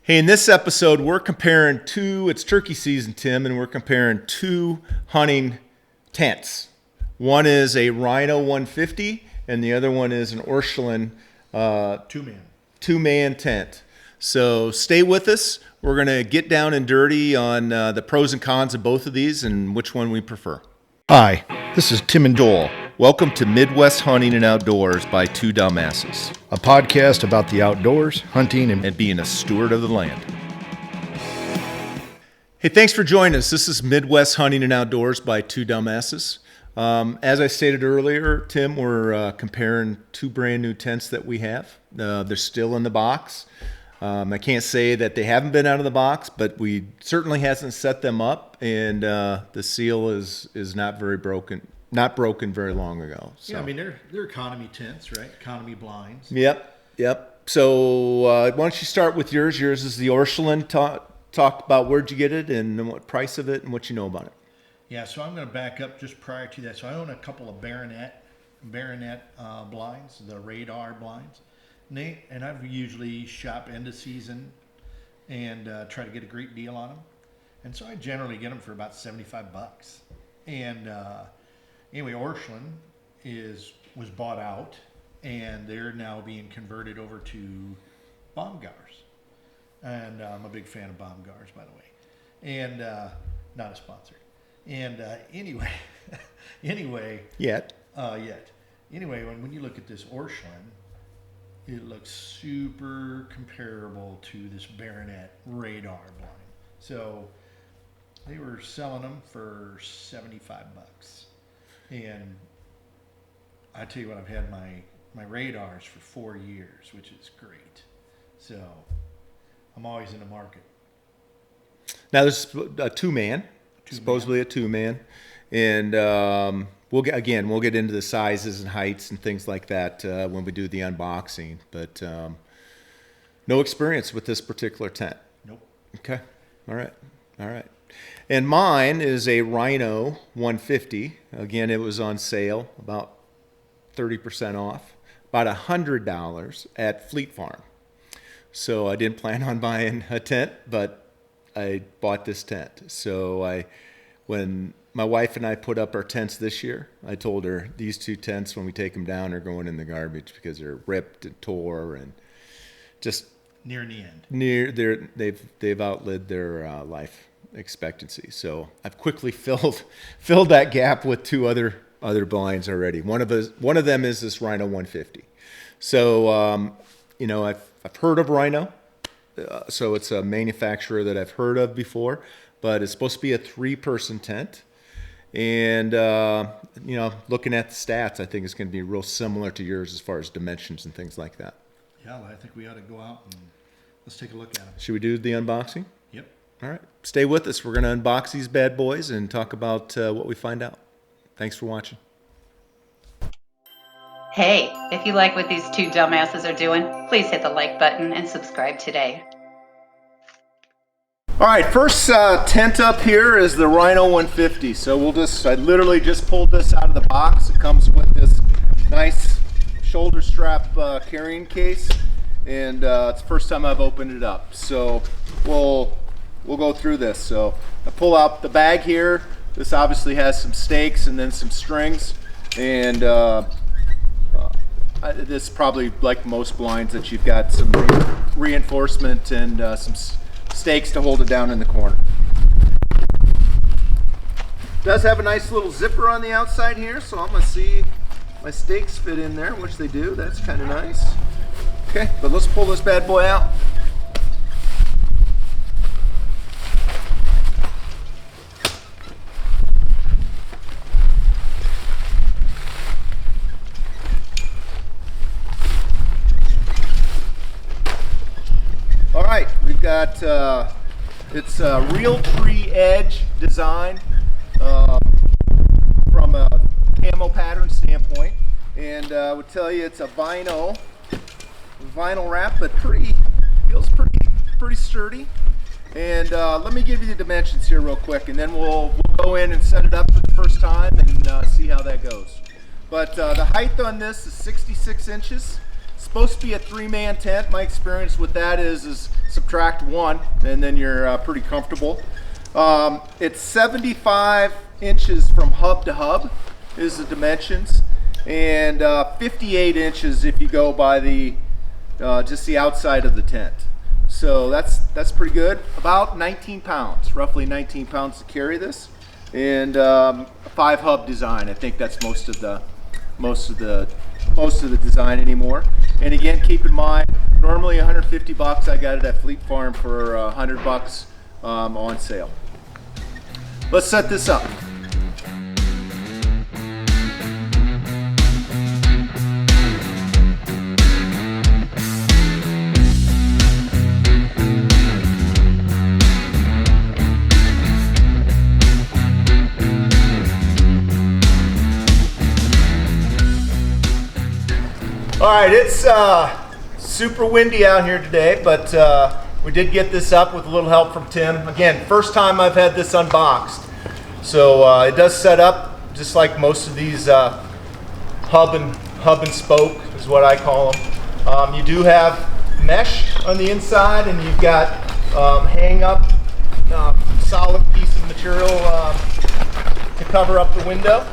Hey, in this episode, we're comparing it's turkey season, Tim, and we're comparing two hunting tents. One is a Rhino 150, and the other one is an Orsheln two-man tent. So stay with us. We're going to get down and dirty on the pros and cons of both of these and which one we prefer. Hi, this is Tim and Doyle, Welcome to Midwest Hunting and Outdoors by Two Dumbasses, a podcast about the outdoors, hunting, and being a steward of the land. Hey, thanks for joining us. This is Midwest Hunting and Outdoors by Two Dumbasses. As I stated earlier, Tim, we're comparing two brand new tents that we have. They're still in the box. I can't say that they haven't been out of the box, but we certainly hasn't set them up, and the seal is not broken very long ago. So. Yeah, I mean they're economy tents, right? Economy blinds. Yep. So why don't you start with yours? Yours is the Orsheln. Talk about where'd you get it and what price of it and what you know about it. Yeah, so I'm going to back up just prior to that. So I own a couple of Baronet blinds, the radar blinds. And I've usually shop end of season and try to get a great deal on them. And so I generally get them for about $75. And anyway, Orsheln was bought out, and they're now being converted over to Baumgars. And I'm a big fan of Baumgars, by the way. And not a sponsor. And anyway, Yet. Anyway, when you look at this Orsheln, it looks super comparable to this Baronet radar blind. So they were selling them for $75. And I tell you what, I've had my radars for 4 years, which is great. So I'm always in the market. Now there's a two-man. Supposedly a two-man, and we'll get into the sizes and heights and things like that when we do the unboxing. But no experience with this particular tent. Nope. Okay. All right. And mine is a Rhino 150. Again, it was on sale, about 30% off, about $100 at Fleet Farm. So I didn't plan on buying a tent, but I bought this tent. So when my wife and I put up our tents this year, I told her these two tents, when we take them down, are going in the garbage because they're ripped and tore and just near the end. They've outlived their life expectancy. So I've quickly filled that gap with two other blinds already. One of them is this Rhino 150. So I've heard of Rhino. So it's a manufacturer that I've heard of before, but it's supposed to be a 3-person tent. And, looking at the stats, I think it's going to be real similar to yours as far as dimensions and things like that. Yeah, I think we ought to go out and let's take a look at them. Should we do the unboxing? Yep. All right. Stay with us. We're going to unbox these bad boys and talk about what we find out. Thanks for watching. Hey, if you like what these two dumbasses are doing, please hit the like button and subscribe today. All right, first tent up here is the Rhino 150. So I literally just pulled this out of the box. It comes with this nice shoulder strap carrying case, and it's the first time I've opened it up. So we'll go through this. So I pull out the bag here. This obviously has some stakes and then some strings, and this is probably like most blinds that you've got some reinforcement and some stakes to hold it down in the corner. It does have a nice little zipper on the outside here, so I'm going to see my stakes fit in there, which they do. That's kind of nice. Okay, but let's pull this bad boy out. All right, we've got it's a real tree edge design from a camo pattern standpoint, and I would tell you it's a vinyl wrap, but feels pretty sturdy. And let me give you the dimensions here real quick, and then we'll go in and set it up for the first time and see how that goes. But the height on this is 66 inches. supposed to be a 3-man tent. My experience with that is subtract 1 and then you're pretty comfortable. It's 75 inches from hub to hub is the dimensions, and 58 inches if you go by the just the outside of the tent. So that's pretty good. About 19 pounds, roughly 19 pounds to carry this, and 5 hub design. I think that's most of the design anymore. And again, keep in mind, normally 150 bucks. I got it at Fleet Farm for 100 bucks on sale. Let's set this up. All right, it's super windy out here today, but we did get this up with a little help from Tim. Again, first time I've had this unboxed. So it does set up just like most of these hub and spoke is what I call them. You do have mesh on the inside, and you've got hang up solid piece of material to cover up the window.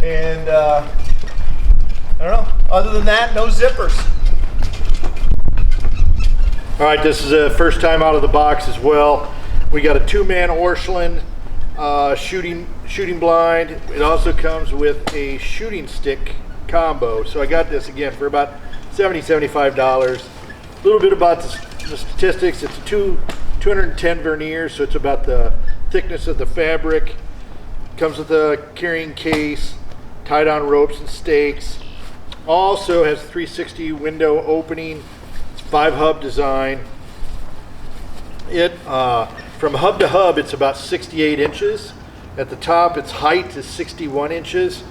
And I don't know, other than that, no zippers. All right, this is the first time out of the box as well. We got a 2-man Orsheln shooting blind. It also comes with a shooting stick combo. So I got this again for about $75. A little bit about the statistics. It's a 210 vernier, so it's about the thickness of the fabric. Comes with a carrying case, tie down ropes and stakes. Also has 360 window opening. It's 5 hub design. It from hub to hub, it's about 68 inches. At the top, its height is 61 inches,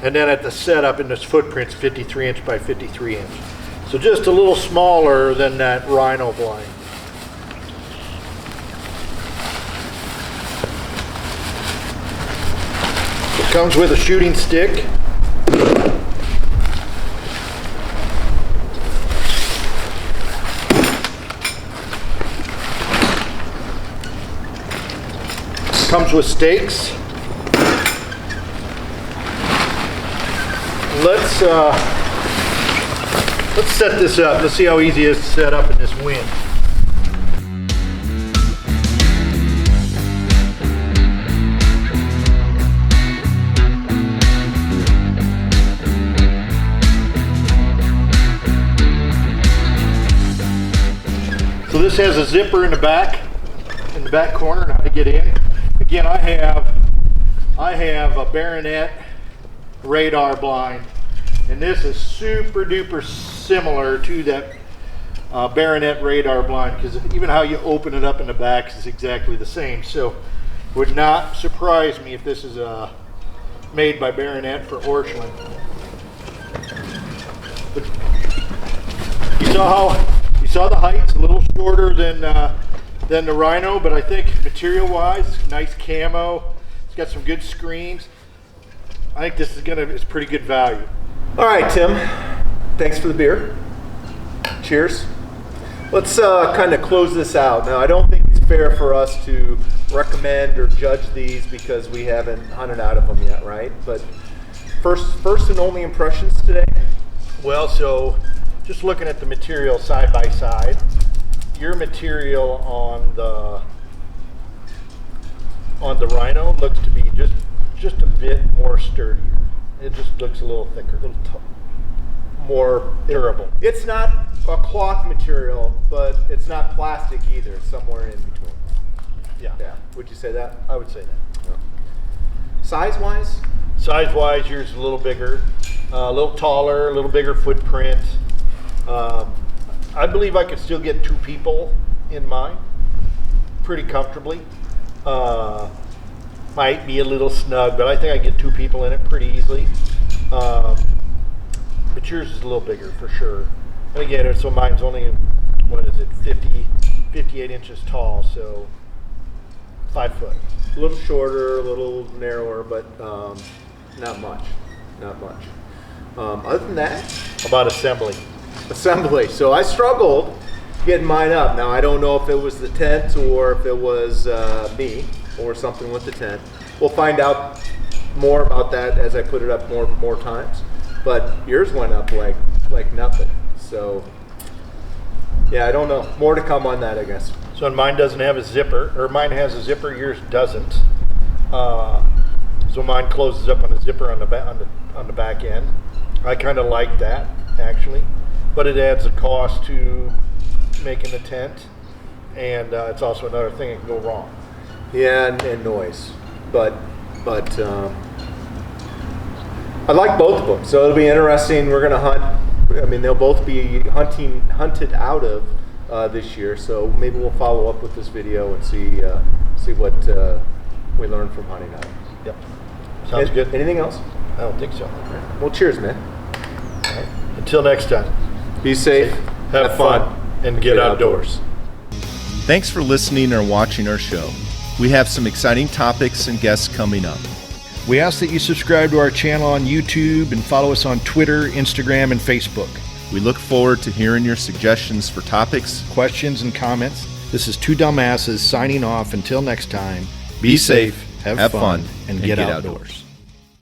and then at the setup in this footprint, it's 53 inch by 53 inch. So just a little smaller than that Rhino blind. It comes with a shooting stick. Comes with stakes. Let's set this up. Let's see how easy it is to set up in this wind. So this has a zipper in the back corner and how to get in. Again, I have a Baronet radar blind, and this is super duper similar to that Baronet radar blind, because even how you open it up in the back is exactly the same. So it would not surprise me if this is made by Baronet for Orsheln. But you saw the height's a little shorter than the Rhino, but I think material-wise, nice camo. It's got some good screens. I think this is it's pretty good value. All right, Tim. Thanks for the beer. Cheers. Let's kind of close this out. Now, I don't think it's fair for us to recommend or judge these because we haven't hunted out of them yet, right? But first and only impressions today. Well, so just looking at the material side by side. Your material on the Rhino looks to be just a bit more sturdier. It just looks a little thicker, a little more durable. It's not a cloth material, but it's not plastic either. It's somewhere in between. Yeah. Would you say that? I would say that. Yeah. Size-wise? Size-wise, yours is a little bigger, a little taller, a little bigger footprint. I believe I could still get 2 people in mine pretty comfortably. Might be a little snug, but I think I can get 2 people in it pretty easily. But yours is a little bigger for sure. And again, so mine's only, 58 inches tall, so 5 foot. A little shorter, a little narrower, but not much. Other than that, about assembly. assembly. So I struggled getting mine up. Now I don't know if it was the tent or if it was me or something with the tent. We'll find out more about that as I put it up more times. But yours went up like nothing. So yeah, I don't know. More to come on that, I guess. So mine doesn't have a zipper, or mine has a zipper, yours doesn't. So mine closes up on a zipper on the back end. I kind of like that actually, but it adds a cost to making the tent, and it's also another thing that can go wrong. Yeah, and noise, but I like both of them. So it'll be interesting. We're gonna hunt. I mean, they'll both be hunted out of this year. So maybe we'll follow up with this video and see what we learned from hunting out. Yep. Sounds good. Anything else? I don't think so. Well, cheers, man. All right. Until next time. Be safe. Have fun. And get outdoors. Thanks for listening or watching our show. We have some exciting topics and guests coming up. We ask that you subscribe to our channel on YouTube and follow us on Twitter, Instagram, and Facebook. We look forward to hearing your suggestions for topics, Questions and comments. This is Two Dumbasses signing off. Until next time, be safe, have fun, and get outdoors.